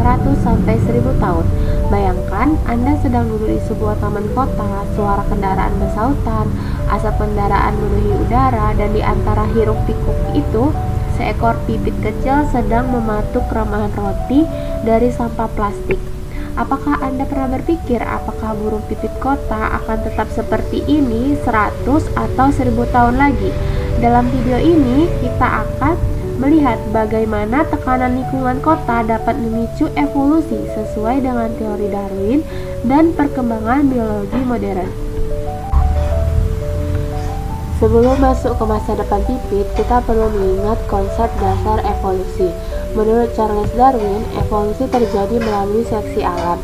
100 sampai 1000 tahun. Bayangkan Anda sedang duduk di sebuah taman kota, suara kendaraan bersautan, asap kendaraan memenuhi udara, dan di antara hiruk-pikuk itu, seekor pipit kecil sedang mematuk remahan roti dari sampah plastik. Apakah Anda pernah berpikir apakah burung pipit kota akan tetap seperti ini 100 atau 1000 tahun lagi? Dalam video ini kita akan melihat bagaimana tekanan lingkungan kota dapat memicu evolusi sesuai dengan teori Darwin dan perkembangan biologi modern. Sebelum masuk ke masa depan pipit, kita perlu mengingat konsep dasar evolusi. Menurut Charles Darwin, evolusi terjadi melalui seleksi alam.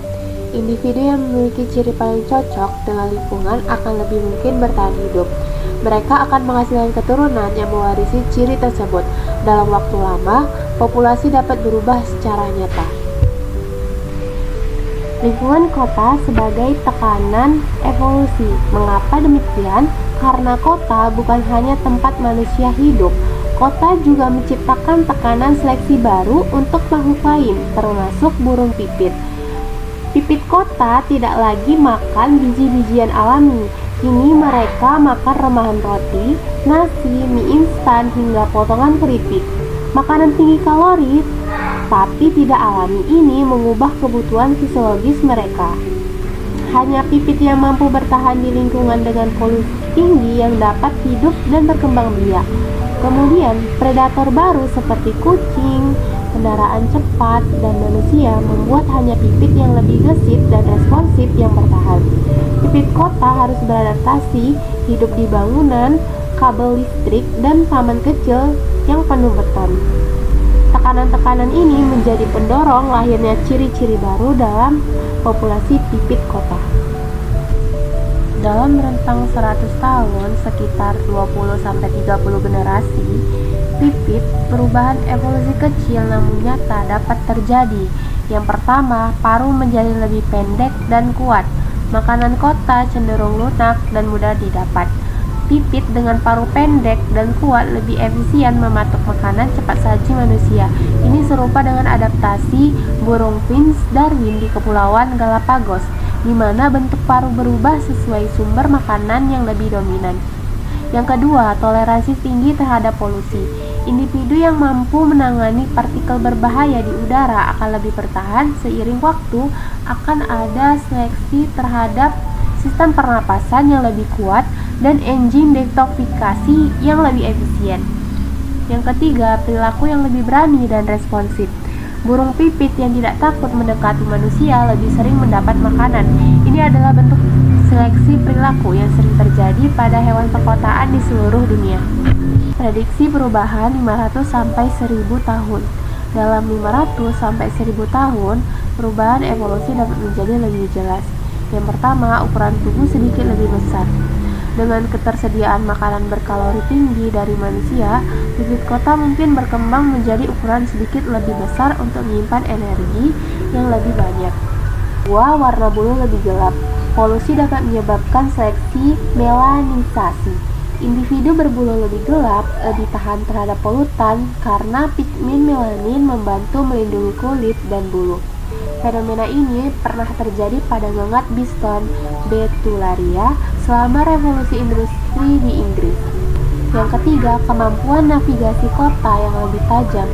Individu yang memiliki ciri paling cocok dengan lingkungan akan lebih mungkin bertahan hidup. Mereka akan menghasilkan keturunan yang mewarisi ciri tersebut. Dalam waktu lama, populasi dapat berubah secara nyata. Lingkungan kota sebagai tekanan evolusi. Mengapa demikian? Karena kota bukan hanya tempat manusia hidup. Kota juga menciptakan tekanan seleksi baru untuk makhluk lain, termasuk burung pipit. Pipit kota tidak lagi makan biji-bijian alami. Kini mereka makan remahan roti, nasi, mie instan, hingga potongan keripik. Makanan tinggi kalori tapi tidak alami ini mengubah kebutuhan fisiologis mereka. Hanya pipit yang mampu bertahan di lingkungan dengan polusi tinggi yang dapat hidup dan berkembang biak. Kemudian, predator baru seperti kucing, kendaraan cepat, dan manusia membuat hanya pipit yang lebih gesit dan responsif yang bertahan. Pipit kota harus beradaptasi, hidup di bangunan, kabel listrik, dan taman kecil yang penuh beton. Tekanan-tekanan ini menjadi pendorong lahirnya ciri-ciri baru dalam populasi pipit kota. Dalam rentang 100 tahun, sekitar 20-30 generasi, pipit, perubahan evolusi kecil namun nyata dapat terjadi. Yang pertama, paruh menjadi lebih pendek dan kuat. Makanan kota cenderung lunak dan mudah didapat. Pipit dengan paruh pendek dan kuat lebih efisien mematuk makanan cepat saji manusia. Ini serupa dengan adaptasi burung finch Darwin di Kepulauan Galapagos, di mana bentuk paruh berubah sesuai sumber makanan yang lebih dominan. Yang kedua, toleransi tinggi terhadap polusi. Individu yang mampu menangani partikel berbahaya di udara akan lebih bertahan. Seiring waktu, akan ada seleksi terhadap sistem pernapasan yang lebih kuat dan enzim detoksifikasi yang lebih efisien. Yang ketiga, perilaku yang lebih berani dan responsif. Burung pipit yang tidak takut mendekati manusia lebih sering mendapat makanan. Ini adalah bentuk seleksi perilaku yang sering terjadi pada hewan perkotaan di seluruh dunia. Prediksi perubahan 500 sampai 1000 tahun. Dalam 500 sampai 1000 tahun, perubahan evolusi dapat menjadi lebih jelas. Yang pertama, ukuran tubuh sedikit lebih besar. Dengan ketersediaan makanan berkalori tinggi dari manusia, pipit kota mungkin berkembang menjadi ukuran sedikit lebih besar untuk menyimpan energi yang lebih banyak. Dua, warna bulu lebih gelap. Polusi dapat menyebabkan seleksi melanisasi. Individu berbulu lebih gelap lebih tahan terhadap polutan karena pigmen melanin membantu melindungi kulit dan bulu. Fenomena ini pernah terjadi pada ngengat biston Betularia selama revolusi industri di Inggris. Yang ketiga, kemampuan navigasi kota yang lebih tajam.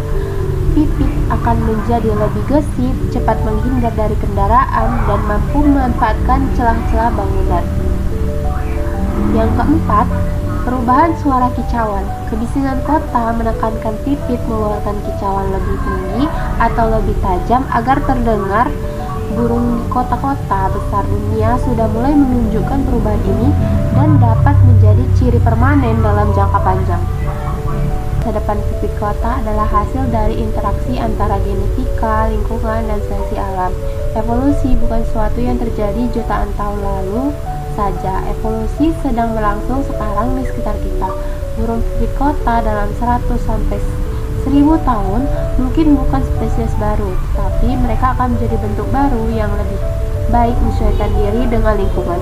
Pipit akan menjadi lebih gesit, cepat menghindar dari kendaraan, dan mampu memanfaatkan celah-celah bangunan. Yang keempat, perubahan suara kicauan. Kebisingan kota menekankan pipit mengeluarkan kicauan lebih tinggi atau lebih tajam agar terdengar. Burung di kota-kota besar dunia sudah mulai menunjukkan perubahan ini dan dapat menjadi ciri permanen dalam jangka panjang. Masa depan pipit kota adalah hasil dari interaksi antara genetika, lingkungan, dan seleksi alam. Evolusi bukan sesuatu yang terjadi jutaan tahun lalu saja. Evolusi sedang berlangsung sekarang di sekitar kita. Burung pipit kota dalam 100 sampai 1000 tahun mungkin bukan spesies baru, tapi mereka akan menjadi bentuk baru yang lebih baik menyesuaikan diri dengan lingkungan.